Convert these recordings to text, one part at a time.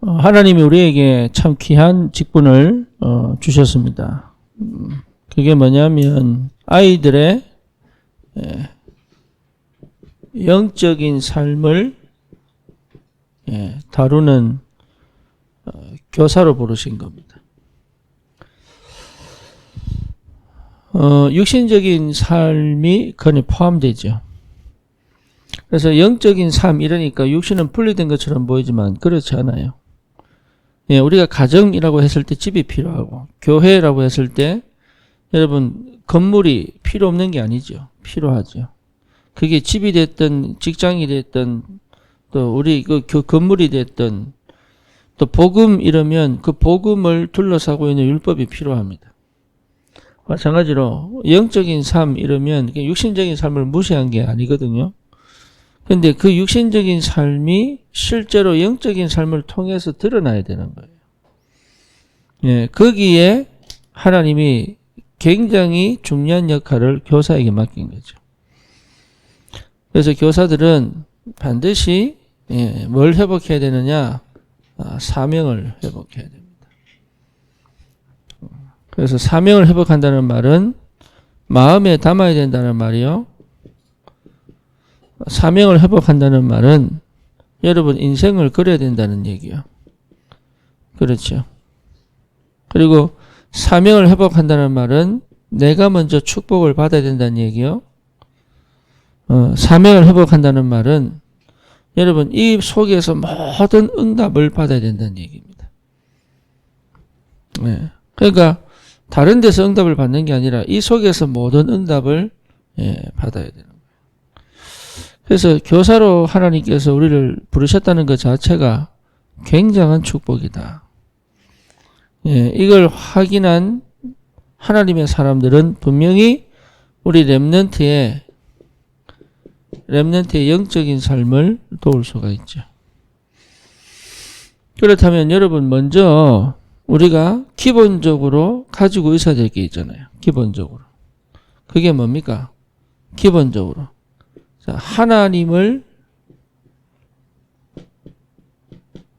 하나님이 우리에게 참 귀한 직분을 주셨습니다. 그게 뭐냐면 아이들의 영적인 삶을 다루는 교사로 부르신 겁니다. 육신적인 삶이 그에 포함되죠. 그래서 영적인 삶 이러니까 육신은 분리된 것처럼 보이지만 그렇지 않아요. 우리가 가정이라고 했을 때 집이 필요하고 교회라고 했을 때 여러분 건물이 필요 없는 게 아니죠. 필요하죠. 그게 집이 됐든 직장이 됐든 또 우리 그 건물이 됐든 또 복음 이러면 그 복음을 둘러싸고 있는 율법이 필요합니다. 마찬가지로 영적인 삶 이러면 육신적인 삶을 무시한 게 아니거든요. 근데 그 육신적인 삶이 실제로 영적인 삶을 통해서 드러나야 되는 거예요. 거기에 하나님이 굉장히 중요한 역할을 교사에게 맡긴 거죠. 그래서 교사들은 반드시 뭘 회복해야 되느냐? 사명을 회복해야 됩니다. 그래서 사명을 회복한다는 말은 마음에 담아야 된다는 말이요. 사명을 회복한다는 말은 여러분 인생을 그려야 된다는 얘기요. 그렇죠. 그리고 사명을 회복한다는 말은 내가 먼저 축복을 받아야 된다는 얘기요. 사명을 회복한다는 말은 여러분 이 속에서 모든 응답을 받아야 된다는 얘기입니다. 그러니까 다른 데서 응답을 받는 게 아니라 이 속에서 모든 응답을 받아야 되는 거예요. 그래서 교사로 하나님께서 우리를 부르셨다는 것 자체가 굉장한 축복이다. 이걸 확인한 하나님의 사람들은 분명히 우리 렘넌트의 영적인 삶을 도울 수가 있죠. 그렇다면 여러분 먼저 우리가 기본적으로 가지고 있어야 될 게 있잖아요. 기본적으로. 그게 뭡니까? 기본적으로. 자, 하나님을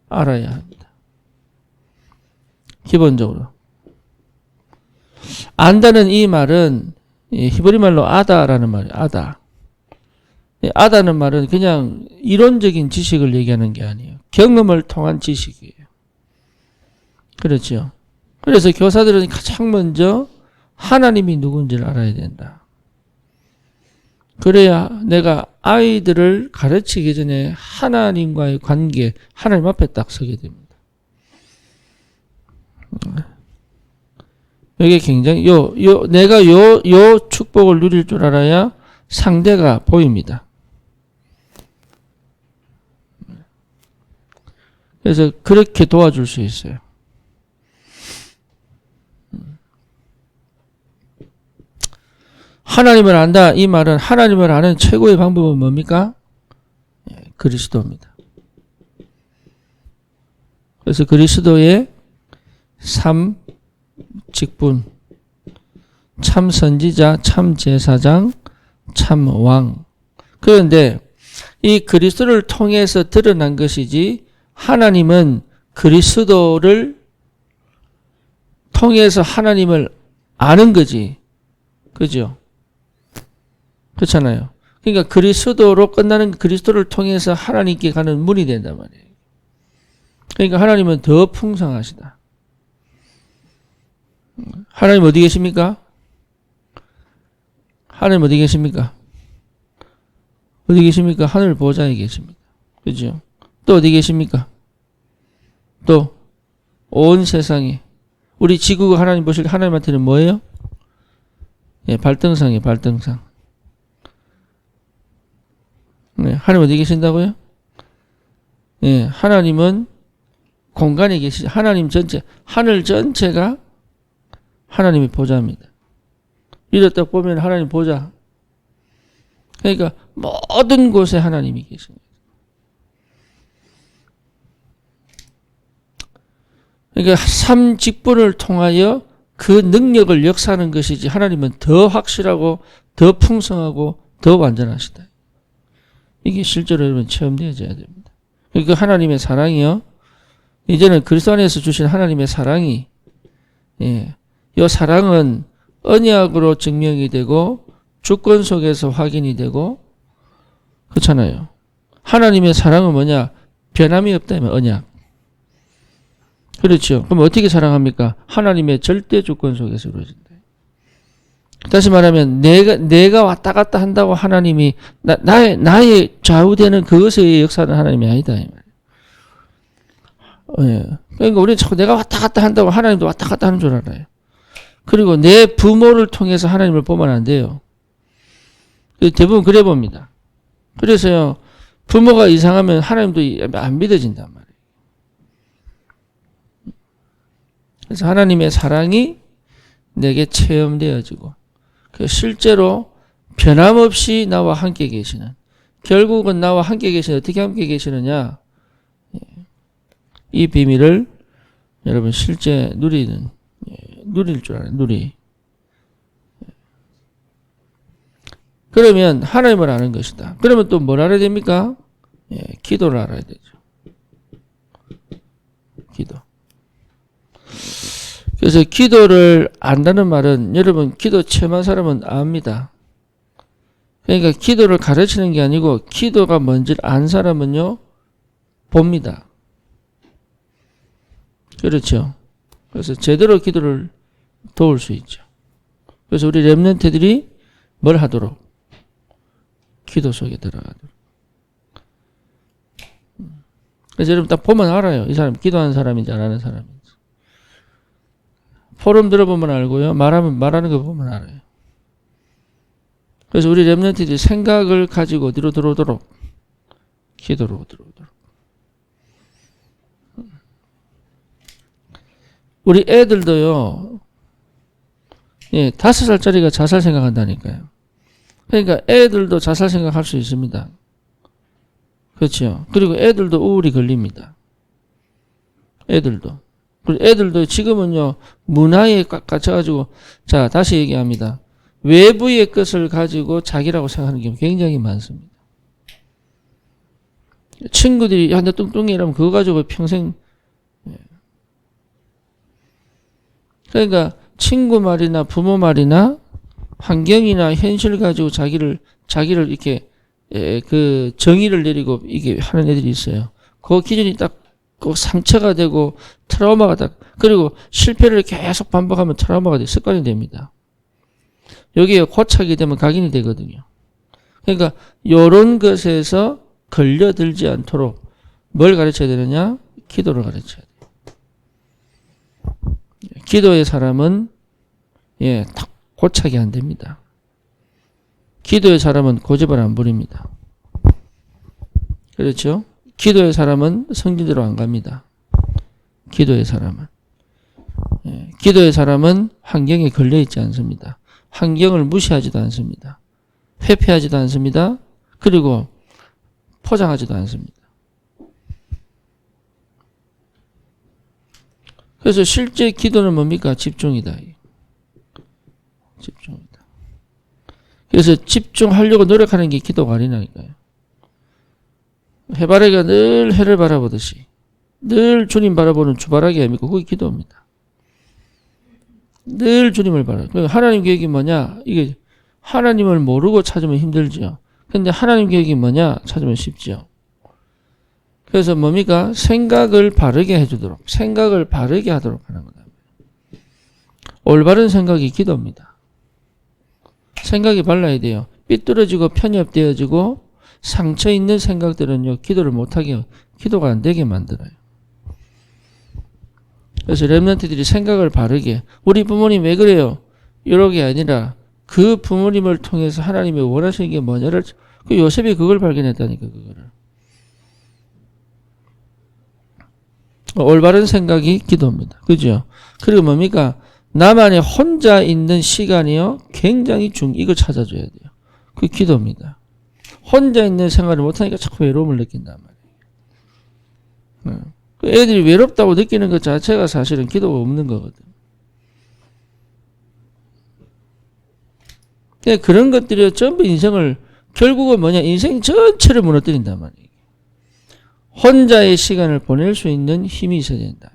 알아야 합니다. 기본적으로. 안다는 이 말은 히브리 말로 아다라는 말이에요. 아다. 아다는 말은 그냥 이론적인 지식을 얘기하는 게 아니에요. 경험을 통한 지식이에요. 그렇죠. 그래서 교사들은 가장 먼저 하나님이 누군지를 알아야 된다. 그래야 내가 아이들을 가르치기 전에 하나님과의 관계, 하나님 앞에 딱 서게 됩니다. 이게 굉장히, 내가 요 축복을 누릴 줄 알아야 상대가 보입니다. 그래서 그렇게 도와줄 수 있어요. 하나님을 안다. 이 말은 하나님을 아는 최고의 방법은 뭡니까? 그리스도입니다. 그래서 그리스도의 삶, 직분, 참 선지자, 참 제사장, 참 왕. 그런데 이 그리스도를 통해서 드러난 것이지 하나님은 그리스도를 통해서 하나님을 아는 거지. 그죠? 그렇잖아요. 그러니까 그리스도로 끝나는 그리스도를 통해서 하나님께 가는 문이 된단 말이에요. 그러니까 하나님은 더 풍성하시다. 하나님 어디 계십니까? 하나님 어디 계십니까? 어디 계십니까? 하늘 보좌에 계십니다. 그죠? 또 어디 계십니까? 또 온 세상에 우리 지구가 하나님 보실 하나님한테는 뭐예요? 발등상이에요. 발등상. 하나님 어디 계신다고요? 하나님은 공간에 계시죠. 하나님 전체, 하늘 전체가 하나님의 보좌입니다. 이래 딱 보면 하나님 보좌. 그러니까 모든 곳에 하나님이 계십니다. 그러니까 삶 직분을 통하여 그 능력을 역사하는 것이지 하나님은 더 확실하고 더 풍성하고 더 완전하시다. 이게 실제로 여러분 체험되어져야 됩니다. 그러니까 하나님의 사랑이요. 이제는 그리스도 안에서 주신 하나님의 사랑이, 예, 이 사랑은 언약으로 증명이 되고 주권 속에서 확인이 되고 그렇잖아요. 하나님의 사랑은 뭐냐? 변함이 없다면 언약. 그렇죠. 그럼 어떻게 사랑합니까? 하나님의 절대 주권 속에서 이루어진다. 다시 말하면 내가 왔다 갔다 한다고 하나님이 나의 좌우되는 그것의 역사는 하나님이 아니다. 이 말이에요. 예. 그러니까 우리는 자꾸 내가 왔다 갔다 한다고 하나님도 왔다 갔다 하는 줄 알아요. 그리고 내 부모를 통해서 하나님을 보면 안 돼요. 대부분 그래 봅니다. 그래서요, 부모가 이상하면 하나님도 안 믿어진단 말이에요. 그래서 하나님의 사랑이 내게 체험되어지고, 실제로 변함없이 나와 함께 계시는, 결국은 나와 함께 계시는, 어떻게 함께 계시느냐, 이 비밀을 여러분 실제 누릴 줄 알아요. 그러면 하나님을 아는 것이다. 그러면 또 뭘 알아야 됩니까? 예, 기도를 알아야 되죠. 기도. 그래서 기도를 안다는 말은 여러분 기도 체험한 사람은 압니다. 그러니까 기도를 가르치는 게 아니고 기도가 뭔지를 안 사람은요 봅니다. 그렇죠. 그래서 제대로 기도를 도울 수 있죠. 그래서 우리 렘넌트들이 뭘 하도록? 기도 속에 들어가도록. 그래서 여러분 딱 보면 알아요. 이 사람 기도하는 사람인지 안 하는 사람인지. 포럼 들어보면 알고요. 말하는 거 보면 알아요. 그래서 우리 렘넌트들이 생각을 가지고 어디로 들어오도록? 기도로 들어오도록. 우리 애들도요. 예, 5살짜리가 자살 생각한다니까요. 그러니까 애들도 자살 생각할 수 있습니다. 그렇죠. 그리고 애들도 우울이 걸립니다. 애들도. 그리고 애들도 지금은요, 문화에 갇혀가지고, 자, 다시 얘기합니다. 외부의 것을 가지고 자기라고 생각하는 게 굉장히 많습니다. 친구들이, 야, 너 뚱뚱해 이러면 그거 가지고 평생, 그러니까 친구 말이나 부모 말이나 환경이나 현실 가지고 자기를 이렇게, 그 정의를 내리고 이게 하는 애들이 있어요. 그 기준이 딱 꼭 상처가 되고 트라우마가 딱, 그리고 실패를 계속 반복하면 트라우마가 돼 습관이 됩니다. 여기에 고착이 되면 각인이 되거든요. 그러니까 요런 것에서 걸려들지 않도록 뭘 가르쳐야 되느냐? 기도를 가르쳐야 돼요. 기도의 사람은 딱 고착이 안 됩니다. 기도의 사람은 고집을 안 부립니다. 그렇죠? 기도의 사람은 성질대로 안 갑니다. 기도의 사람은. 기도의 사람은 환경에 걸려있지 않습니다. 환경을 무시하지도 않습니다. 회피하지도 않습니다. 그리고 포장하지도 않습니다. 그래서 실제 기도는 뭡니까? 집중이다. 집중이다. 그래서 집중하려고 노력하는 게 기도가 아니라니까요. 해바라기가 늘 해를 바라보듯이 늘 주님 바라보는 주바라기 아닙니까? 그게 기도입니다. 늘 주님을 바라보고. 하나님 계획이 뭐냐? 이게 하나님을 모르고 찾으면 힘들죠. 근데 하나님 계획이 뭐냐? 찾으면 쉽죠. 그래서 뭡니까? 생각을 바르게 해주도록, 생각을 바르게 하도록 하는 거다. 올바른 생각이 기도입니다. 생각이 발라야 돼요. 삐뚤어지고 편협되어지고 상처 있는 생각들은요, 기도를 못하게, 기도가 안 되게 만들어요. 그래서 렘넌트들이 생각을 바르게, 우리 부모님 왜 그래요? 이런 게 아니라 그 부모님을 통해서 하나님이 원하시는 게 뭐냐를, 그 요셉이 그걸 발견했다니까, 그거를. 올바른 생각이 기도입니다. 그죠? 그리고 뭡니까? 나만의 혼자 있는 시간이요, 굉장히 이걸 찾아줘야 돼요. 그게 기도입니다. 혼자 있는 생활을 못하니까 자꾸 외로움을 느낀단 말이에요. 애들이 외롭다고 느끼는 것 자체가 사실은 기도가 없는 거거든. 그런 것들이 전부 인생을, 결국은 뭐냐, 인생 전체를 무너뜨린단 말이에요. 혼자의 시간을 보낼 수 있는 힘이 있어야 된다.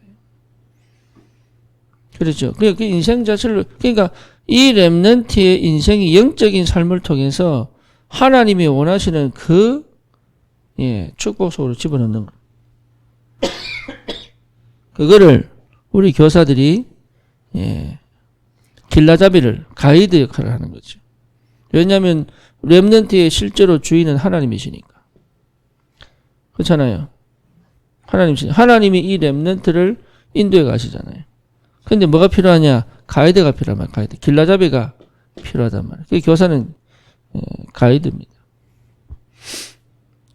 그렇죠. 그러니까 그 인생 자체를, 그러니까 이 렘넌트의 인생이 영적인 삶을 통해서 하나님이 원하시는 그 축복 속으로 집어넣는 거. 그거를 우리 교사들이 길라잡이를 가이드 역할을 하는 거죠. 왜냐하면 렘넌트의 실제로 주인은 하나님이시니까. 그렇잖아요. 하나님이 이 렘넌트를 인도해 가시잖아요. 근데 뭐가 필요하냐? 가이드가 필요한 말이야. 가이드. 길라잡이가 필요하단 말이에요. 그 교사는 가이드입니다.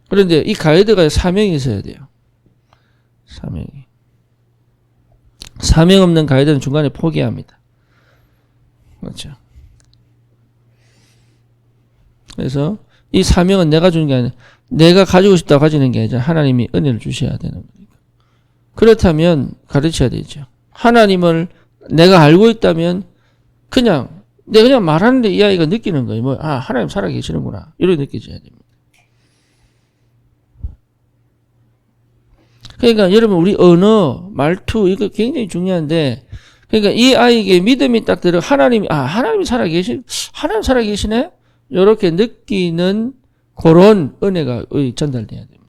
그런데 이 가이드가 사명이 있어야 돼요. 사명 없는 가이드는 중간에 포기합니다. 그렇죠. 그래서 이 사명은 내가 주는 게 아니라 내가 가지고 싶다고 가지는 게 아니라 하나님이 은혜를 주셔야 되는 거니까. 그렇다면 가르쳐야 되죠. 하나님을 내가 알고 있다면 내가 그냥 말하는데 이 아이가 느끼는 거예요. 하나님 살아계시는구나. 이렇게 느껴져야 됩니다. 그러니까 여러분 우리 언어, 말투 이거 굉장히 중요한데 그러니까 이 아이에게 믿음이 딱 들어 하나님 살아계시네? 이렇게 느끼는 그런 은혜가 전달돼야 됩니다.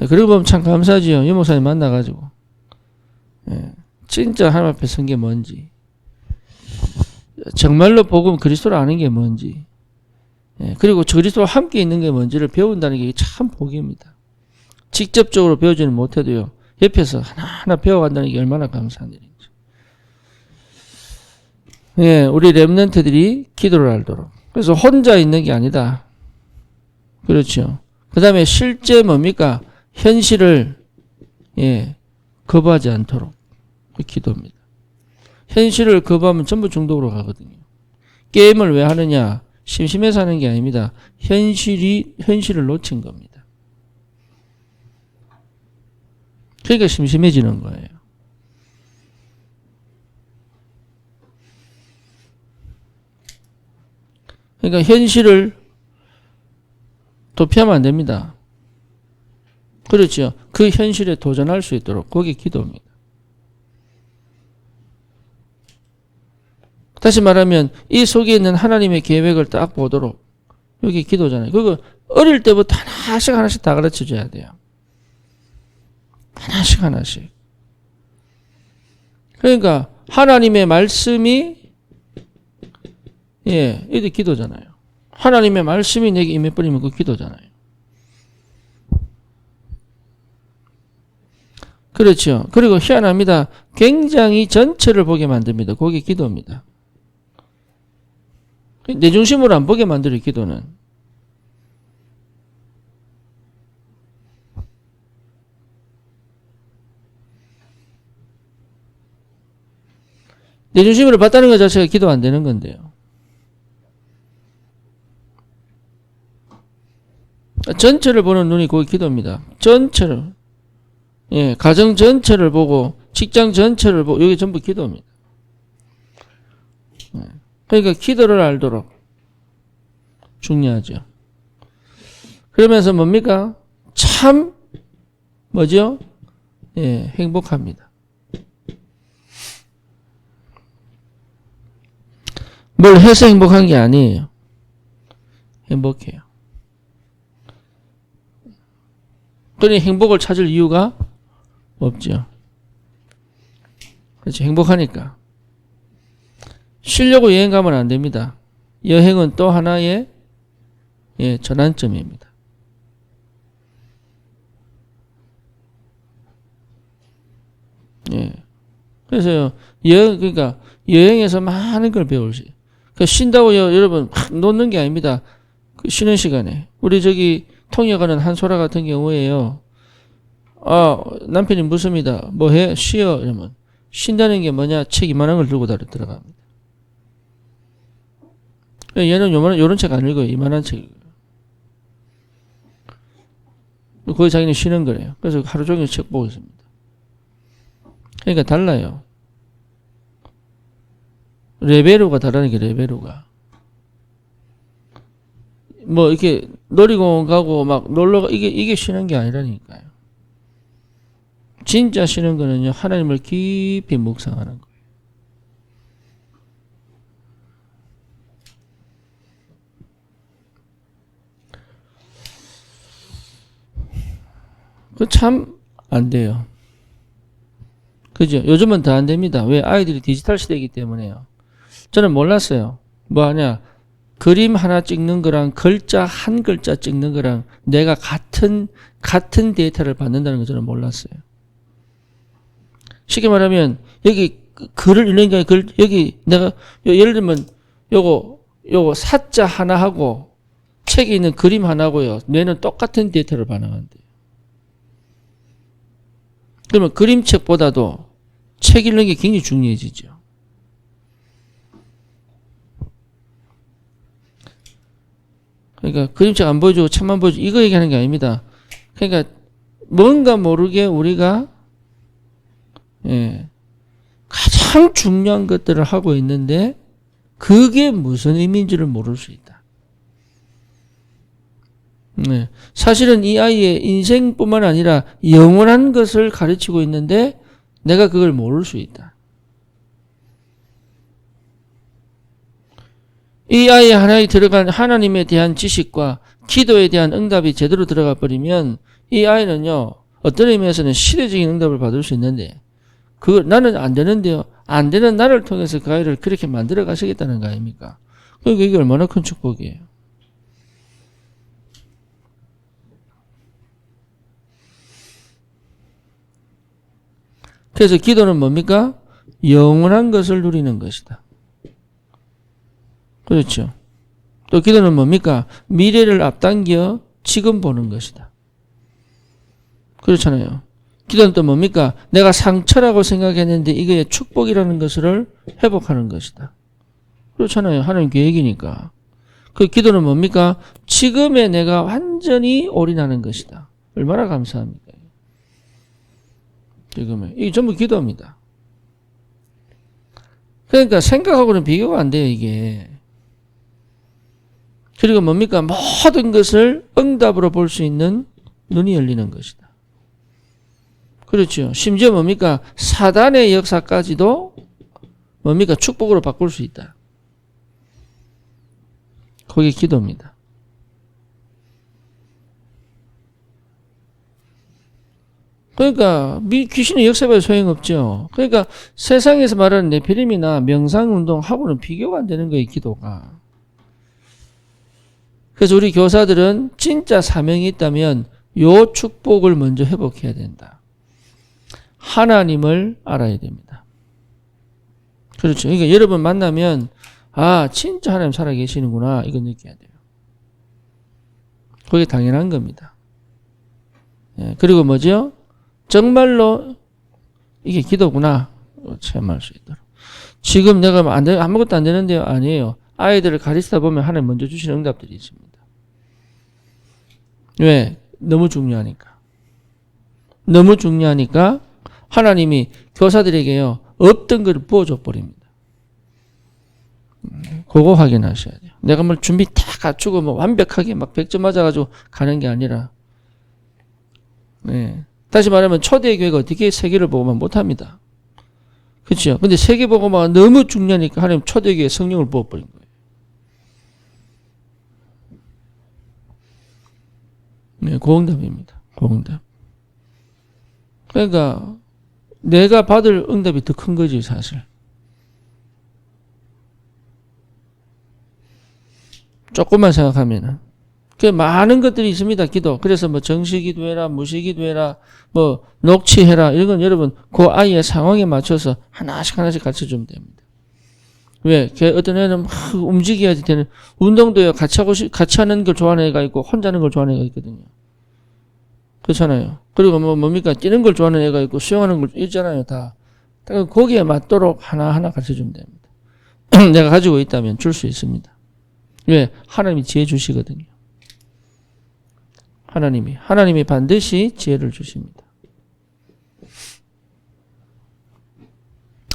그리고 보면 참 감사하지요. 유 목사님 만나가지고 진짜 하나님 앞에 선 게 뭔지, 정말로 복음 그리스도를 아는 게 뭔지, 그리고 그리스도와 함께 있는 게 뭔지를 배운다는 게 참 복입니다. 직접적으로 배우지는 못해도요. 옆에서 하나하나 배워간다는 게 얼마나 감사한 일인지. 우리 렘넌트들이 기도를 알도록. 그래서 혼자 있는 게 아니다. 그렇죠. 그 다음에 실제 뭡니까? 현실을 거부하지 않도록 그 기도입니다. 현실을 거부하면 전부 중독으로 가거든요. 게임을 왜 하느냐? 심심해서 하는 게 아닙니다. 현실을 놓친 겁니다. 그러니까 심심해지는 거예요. 그러니까 현실을 도피하면 안 됩니다. 그렇죠. 그 현실에 도전할 수 있도록 그게 기도입니다. 다시 말하면 이 속에 있는 하나님의 계획을 딱 보도록 여기 기도잖아요. 그거 어릴 때부터 하나씩 다 가르쳐 줘야 돼요. 하나씩. 그러니까 하나님의 말씀이 이게 기도잖아요. 하나님의 말씀이 내게 임해버리면 그 기도잖아요. 그렇죠. 그리고 희한합니다. 굉장히 전체를 보게 만듭니다. 그게 기도입니다. 내 중심으로 안 보게 만들어요, 기도는. 내 중심으로 봤다는 것 자체가 기도 안 되는 건데요. 전체를 보는 눈이 그게 기도입니다. 전체를. 가정 전체를 보고, 직장 전체를 보고, 이게 전부 기도입니다. 그러니까 기도를 알도록 중요하죠. 그러면서 뭡니까? 참 뭐죠? 행복합니다. 뭘 해서 행복한 게 아니에요. 행복해요. 그러니 행복을 찾을 이유가 없죠. 그렇죠. 행복하니까. 쉬려고 여행 가면 안 됩니다. 여행은 또 하나의 전환점입니다. 그래서 그러니까 여행에서 많은 걸 배울 수 있어요. 그러니까 쉰다고 여러분 놓는 게 아닙니다. 그 쉬는 시간에 우리 저기 통역하는 한소라 같은 경우에요. 남편이 묻습니다. 뭐 해? 쉬어. 이러면 쉰다는 게 뭐냐? 책 이만한 걸 들고 들어갑니다. 얘는 요런 책 안 읽어요. 이만한 책. 거기 자기는 쉬는 거래요. 그래서 하루 종일 책 보고 있습니다. 그러니까 달라요. 레벨로가 다르다는 게 레벨로가. 뭐 이렇게 놀이공원 가고 막 놀러 이게 쉬는 게 아니라니까요. 진짜 쉬는 거는요, 하나님을 깊이 묵상하는 거예요. 그 참 안 돼요. 그죠? 요즘은 더 안 됩니다. 왜? 아이들이 디지털 시대이기 때문에요. 저는 몰랐어요. 뭐 하냐? 그림 하나 찍는 거랑 글자 한 글자 찍는 거랑 내가 같은 데이터를 받는다는 거 저는 몰랐어요. 쉽게 말하면 여기 글을 읽는 게 여기 내가 예를 들면 요거 사자 하나하고 책에 있는 그림 하나고요. 뇌는 똑같은 데이터를 반응한대요. 그러면 그림책보다도 책 읽는 게 굉장히 중요해지죠. 그러니까 그림책 안 보여주고 책만 보여주고 이거 얘기하는 게 아닙니다. 그러니까 뭔가 모르게 우리가 가장 중요한 것들을 하고 있는데 그게 무슨 의미인지를 모를 수 있다. 사실은 이 아이의 인생뿐만 아니라 영원한 것을 가르치고 있는데 내가 그걸 모를 수 있다. 이 아이 하나에 들어간 하나님에 대한 지식과 기도에 대한 응답이 제대로 들어가 버리면 이 아이는요, 어떤 의미에서는 시대적인 응답을 받을 수 있는데 나는 안 되는데요. 안 되는 나를 통해서 그 아이를 그렇게 만들어 가시겠다는 거 아닙니까? 그러니까 이게 얼마나 큰 축복이에요. 그래서 기도는 뭡니까? 영원한 것을 누리는 것이다. 그렇죠. 또 기도는 뭡니까? 미래를 앞당겨 지금 보는 것이다. 그렇잖아요. 기도는 또 뭡니까? 내가 상처라고 생각했는데 이게 축복이라는 것을 회복하는 것이다. 그렇잖아요. 하나님 계획이니까. 그 기도는 뭡니까? 지금의 내가 완전히 올인하는 것이다. 얼마나 감사합니까? 지금의. 이게 전부 기도입니다. 그러니까 생각하고는 비교가 안 돼요, 이게. 그리고 뭡니까? 모든 것을 응답으로 볼 수 있는 눈이 열리는 것이다. 그렇죠. 심지어 뭡니까? 사단의 역사까지도 뭡니까? 축복으로 바꿀 수 있다. 그게 기도입니다. 그러니까 귀신의 역사봐야 소용없죠. 그러니까 세상에서 말하는 네피림이나 명상운동하고는 비교가 안 되는 거예요, 기도가. 그래서 우리 교사들은 진짜 사명이 있다면 요 축복을 먼저 회복해야 된다. 하나님을 알아야 됩니다. 그렇죠. 그러니까 여러분 만나면 진짜 하나님 살아계시는구나 이거 느껴야 돼요. 그게 당연한 겁니다. 그리고 뭐죠? 정말로 이게 기도구나 체험할 수 있도록. 지금 내가 아무것도 안 되는데요? 아니에요. 아이들을 가르치다 보면 하나님 먼저 주시는 응답들이 있습니다. 왜? 너무 중요하니까. 너무 중요하니까 하나님이 교사들에게요 없던 걸 부어줘 버립니다. 그거 확인하셔야 돼요. 내가 뭘 준비 다 갖추고 뭐 완벽하게 막 100점 맞아가지고 가는 게 아니라, 다시 말하면 초대교회가 어떻게 세계를 보고만 못합니다. 그렇죠? 근데 세계 보고만 너무 중요하니까 하나님 초대교회에 성령을 부어버린 거예요. 고응답입니다. 고응답. 그러니까 내가 받을 응답이 더 큰 거지 사실. 조금만 생각하면은. 그 많은 것들이 있습니다. 기도. 그래서 뭐 정시기도해라, 무시기도해라, 뭐 녹취해라. 이런 건 여러분 그 아이의 상황에 맞춰서 하나씩 가르쳐주면 됩니다. 왜? 어떤 애는 막 움직여야지 되는, 운동도요 같이 하는 걸 좋아하는 애가 있고 혼자 하는 걸 좋아하는 애가 있거든요. 그렇잖아요. 그리고 뭡니까? 뛰는 걸 좋아하는 애가 있고 수영하는 걸 있잖아요, 다. 거기에 맞도록 하나하나 가르쳐주면 됩니다. 내가 가지고 있다면 줄 수 있습니다. 왜? 하나님이 지혜 주시거든요. 하나님이 반드시 지혜를 주십니다.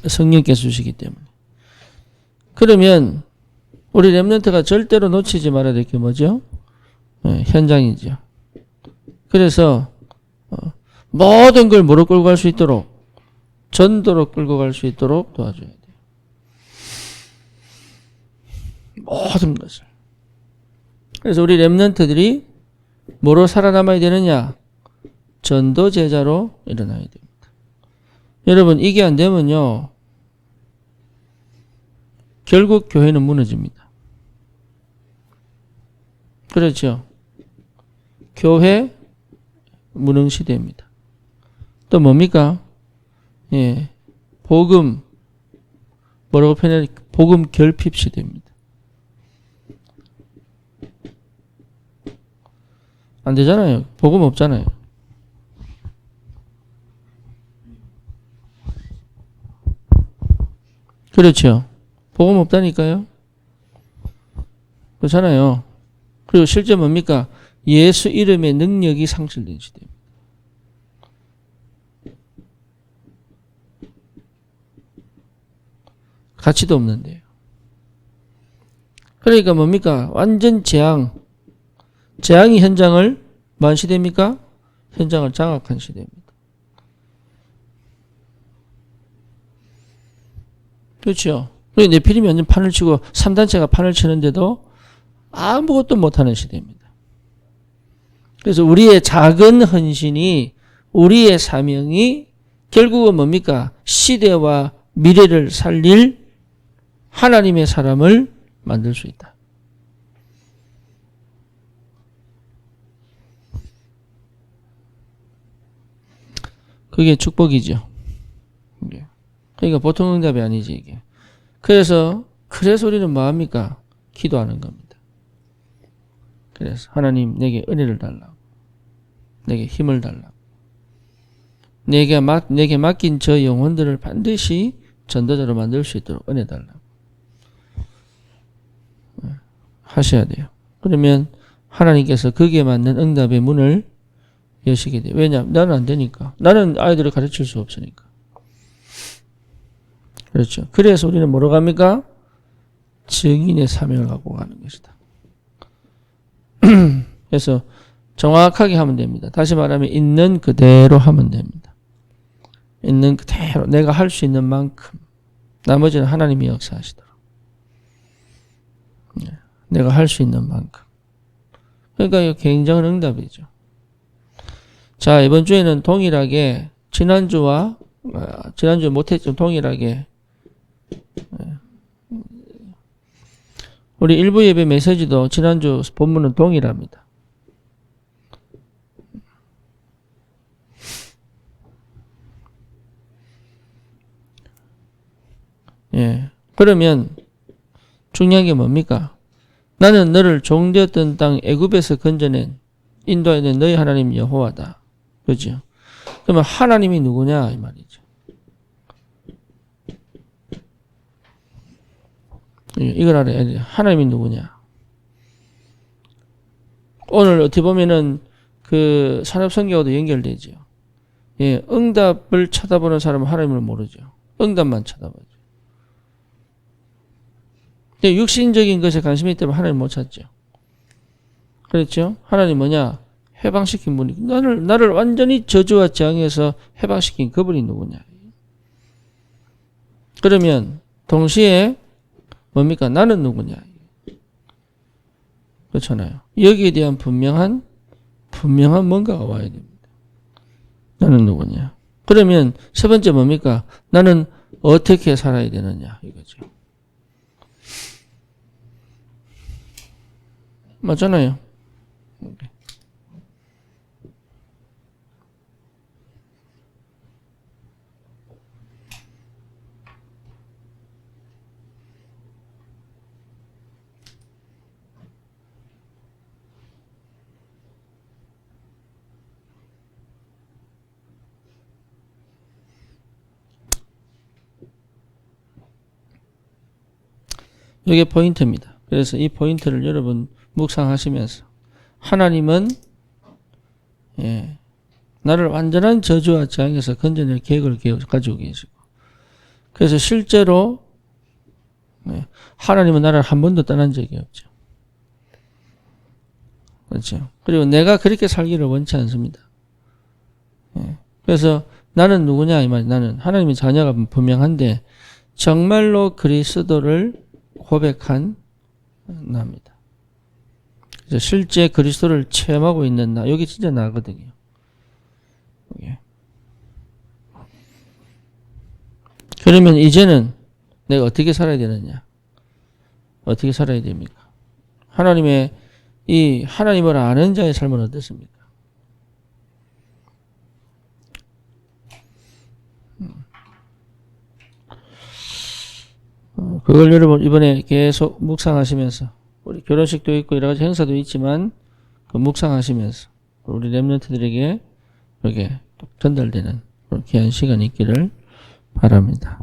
성령께서 주시기 때문에. 그러면 우리 렘넌트가 절대로 놓치지 말아야 될 게 뭐죠? 현장이죠. 그래서 모든 걸 무릎 꿇고 갈 수 있도록 전도로 끌고 갈 수 있도록 도와줘야 돼요. 모든 것을. 그래서 우리 렘넌트들이 뭐로 살아남아야 되느냐? 전도 제자로 일어나야 됩니다. 여러분 이게 안 되면요. 결국 교회는 무너집니다. 그렇죠. 교회 무능 시대입니다. 또 뭡니까? 예, 복음 뭐라고 표현해? 복음 결핍 시대입니다. 안 되잖아요. 복음 없잖아요. 그렇죠. 복음 없다니까요. 그렇잖아요. 그리고 실제 뭡니까? 예수 이름의 능력이 상실된 시대입니다. 가치도 없는데요. 그러니까 뭡니까? 완전 재앙이 현장을 뭐한 시대입니까? 현장을 장악한 시대입니다. 그렇죠. 네피림이 완전 판을 치고 3단체가 판을 치는데도 아무것도 못하는 시대입니다. 그래서 우리의 작은 헌신이 우리의 사명이 결국은 뭡니까? 시대와 미래를 살릴 하나님의 사람을 만들 수 있다. 그게 축복이죠. 그러니까 보통 응답이 아니지 이게. 그래서 우리는 뭐합니까? 기도하는 겁니다. 그래서 하나님 내게 은혜를 달라고, 내게 힘을 달라고, 내게 맡긴 저 영혼들을 반드시 전도자로 만들 수 있도록 은혜 달라고 하셔야 돼요. 그러면 하나님께서 거기에 맞는 응답의 문을 여시게 돼요. 왜냐하면 나는 안 되니까. 나는 아이들을 가르칠 수 없으니까. 그렇죠. 그래서 우리는 뭐로 갑니까? 증인의 사명을 갖고 가는 것이다. 그래서 정확하게 하면 됩니다. 다시 말하면 있는 그대로 하면 됩니다. 있는 그대로 내가 할 수 있는 만큼, 나머지는 하나님이 역사하시도록. 내가 할 수 있는 만큼. 그러니까 이거 굉장한 응답이죠. 자, 이번 주에는 동일하게 지난주에 못했지만 동일하게 우리 일부 예배 메시지도 지난주 본문은 동일합니다. 예. 그러면 중요한 게 뭡니까? 나는 너를 종되었던 땅 애굽에서 건져낸 인도하는 너희 하나님 여호와다. 그죠? 그러면 하나님이 누구냐 이 말이죠. 이걸 알아야 돼. 하나님이 누구냐. 오늘 어떻게 보면은 그 산업성경하고도 연결되죠. 예, 응답을 쳐다보는 사람은 하나님을 모르죠. 응답만 쳐다보죠. 육신적인 것에 관심이 있다면 하나님 못 찾죠. 그렇죠? 하나님 뭐냐? 해방시킨 분이, 나를 완전히 저주와 재앙에서 해방시킨 그분이 누구냐? 그러면 동시에 뭡니까? 나는 누구냐? 그렇잖아요. 여기에 대한 분명한 뭔가가 와야 됩니다. 나는 누구냐? 그러면 세 번째 뭡니까? 나는 어떻게 살아야 되느냐? 이거죠. 맞잖아요. 이게 포인트입니다. 그래서 이 포인트를 여러분 묵상하시면서 하나님은 나를 완전한 저주와 재앙에서 건져낼 계획을 가지고 계시고, 그래서 실제로 하나님은 나를 한 번도 떠난 적이 없죠. 그렇죠. 그리고 내가 그렇게 살기를 원치 않습니다. 예. 그래서 나는 누구냐 이 말이 나는 하나님의 자녀가 분명한데 정말로 그리스도를 고백한 나입니다. 그래서 실제 그리스도를 체험하고 있는 나 여기 진짜 나거든요. 예. 그러면 이제는 내가 어떻게 살아야 되느냐? 어떻게 살아야 됩니까? 하나님을 아는 자의 삶은 어떻습니까? 그걸 여러분 이번에 계속 묵상하시면서 우리 결혼식도 있고 여러 가지 행사도 있지만 그 묵상하시면서 우리 렘넌트들에게 이렇게 전달되는 그런 귀한 시간이 있기를 바랍니다.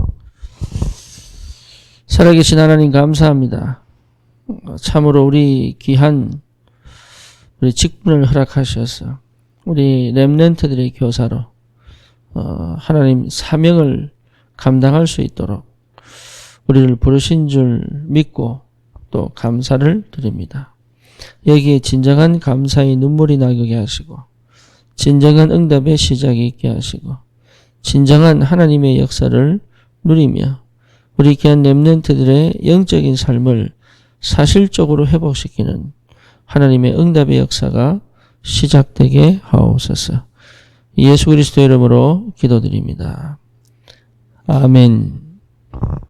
살아계신 하나님 감사합니다. 참으로 우리 귀한 우리 직분을 허락하셔서 우리 렘넌트들의 교사로 하나님 사명을 감당할 수 있도록 우리를 부르신 줄 믿고 또 감사를 드립니다. 여기에 진정한 감사의 눈물이 나게 하시고 진정한 응답의 시작이 있게 하시고 진정한 하나님의 역사를 누리며 우리 귀한 렘넌트들의 영적인 삶을 사실적으로 회복시키는 하나님의 응답의 역사가 시작되게 하옵소서. 예수 그리스도 이름으로 기도드립니다. 아멘.